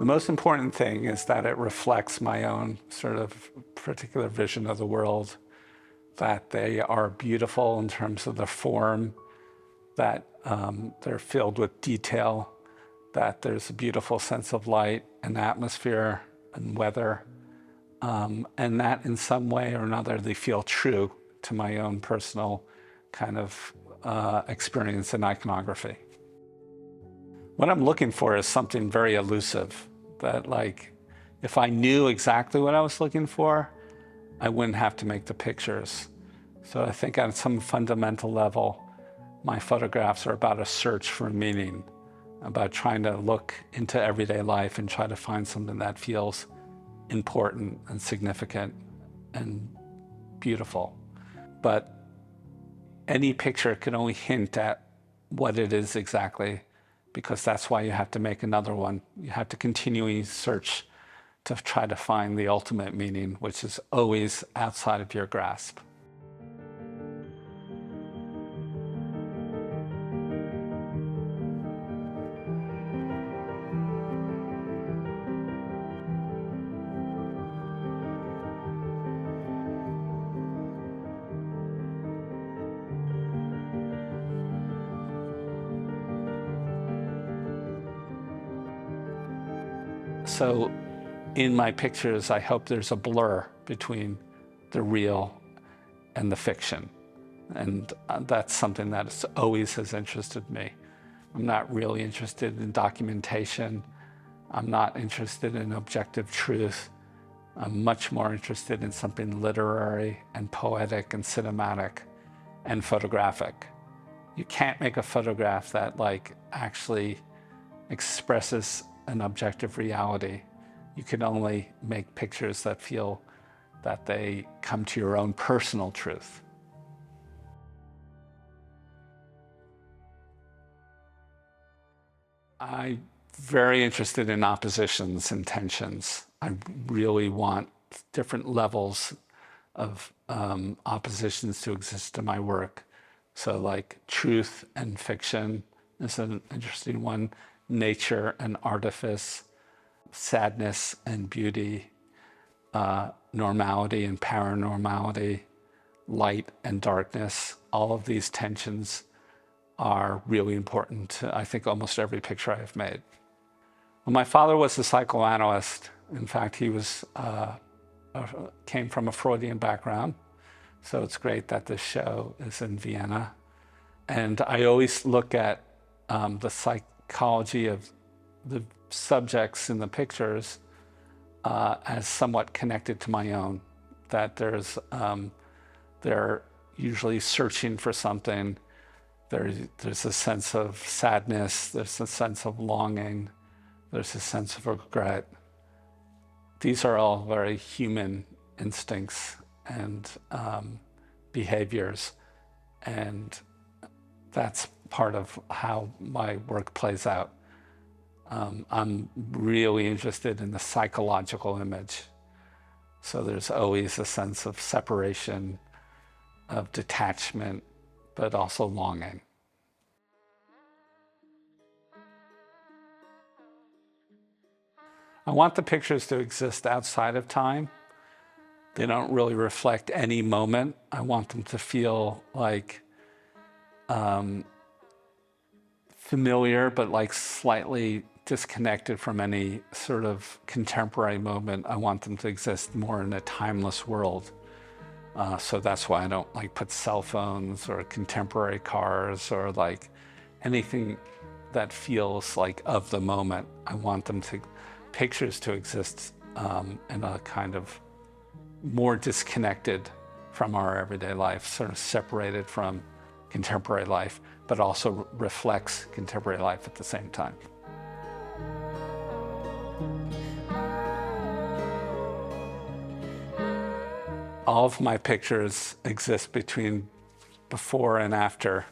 most important thing is that it reflects my own sort of particular vision of the world, that they are beautiful in terms of the form, that they're filled with detail, that there's a beautiful sense of light and atmosphere and weather, and that in some way or another they feel true to my own personal kind of experience in iconography. What I'm looking for is something very elusive, that like, if I knew exactly what I was looking for, I wouldn't have to make the pictures. So I think on some fundamental level, my photographs are about a search for meaning, about trying to look into everyday life and try to find something that feels important and significant and beautiful. But any picture can only hint at what it is exactly, because that's why you have to make another one. You have to continually search to try to find the ultimate meaning, which is always outside of your grasp. So in my pictures, I hope there's a blur between the real and the fiction. And that's something that always has interested me. I'm not really interested in documentation. I'm not interested in objective truth. I'm much more interested in something literary and poetic and cinematic and photographic. You can't make a photograph that like actually expresses an objective reality. You can only make pictures that feel that they come to your own personal truth. I'm very interested in oppositions and tensions. I really want different levels of oppositions to exist in my work. So like truth and fiction is an interesting one. Nature and artifice, sadness and beauty, normality and paranormality, light and darkness. All of these tensions are really important to, I think, almost every picture I've made. Well, my father was a psychoanalyst. In fact, he was came from a Freudian background. So it's great that this show is in Vienna. And I always look at the psychology of the subjects in the pictures as somewhat connected to my own, that they're usually searching for something. There's a sense of sadness, there's a sense of longing, there's a sense of regret. These are all very human instincts and behaviors, and that's part of how my work plays out. I'm really interested in the psychological image. So there's always a sense of separation, of detachment, but also longing. I want the pictures to exist outside of time. They don't really reflect any moment. I want them to feel like familiar, but like slightly disconnected from any sort of contemporary moment. I want them to exist more in a timeless world. So that's why I don't like put cell phones or contemporary cars or like anything that feels like of the moment. I want them to, pictures to exist in a kind of more disconnected from our everyday life, sort of separated from contemporary life, but also reflects contemporary life at the same time. All of my pictures exist between before and after.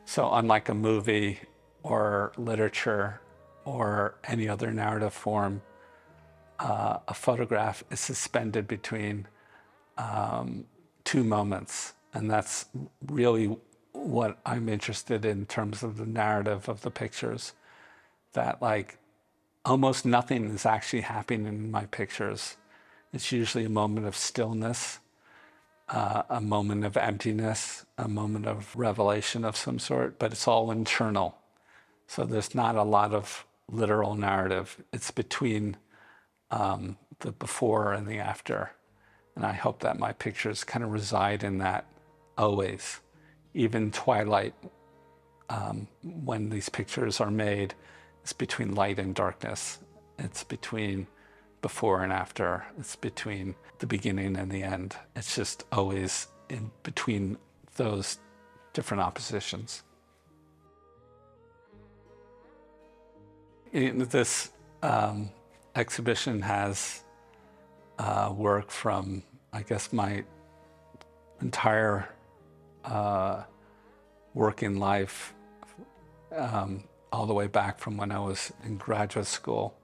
So unlike a movie or literature or any other narrative form, a photograph is suspended between two moments. And that's really what I'm interested in terms of the narrative of the pictures. That like almost nothing is actually happening in my pictures. It's usually a moment of stillness, a moment of emptiness, a moment of revelation of some sort, but it's all internal. So there's not a lot of literal narrative. It's between the before and the after. And I hope that my pictures kind of reside in that always. Even twilight, when these pictures are made, it's between light and darkness. It's between before and after. It's between the beginning and the end. It's just always in between those different oppositions. This exhibition has work from, I guess, my entire working life, all the way back from when I was in graduate school.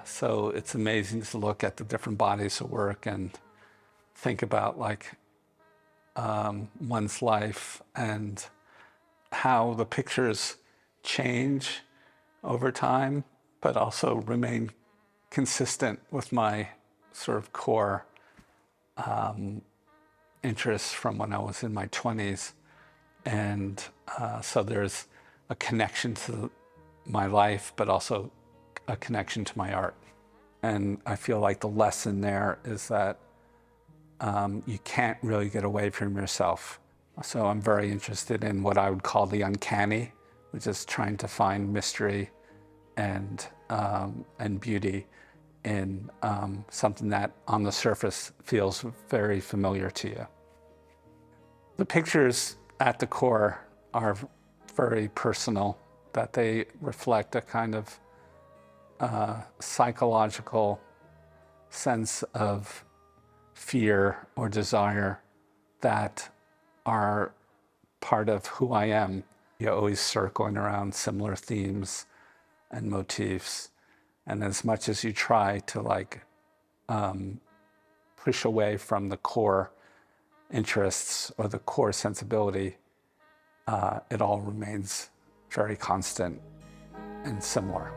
So it's amazing to look at the different bodies of work and think about like one's life and how the pictures change over time, but also remain consistent with my sort of core interests from when I was in my 20s. And so there's a connection to my life, but also a connection to my art. And I feel like the lesson there is that you can't really get away from yourself. So I'm very interested in what I would call the uncanny, which is trying to find mystery and beauty in something that on the surface feels very familiar to you. The pictures at the core are very personal, that they reflect a kind of psychological sense of fear or desire that are part of who I am. You're always circling around similar themes and motifs. And as much as you try to like push away from the core interests or the core sensibility, it all remains very constant and similar.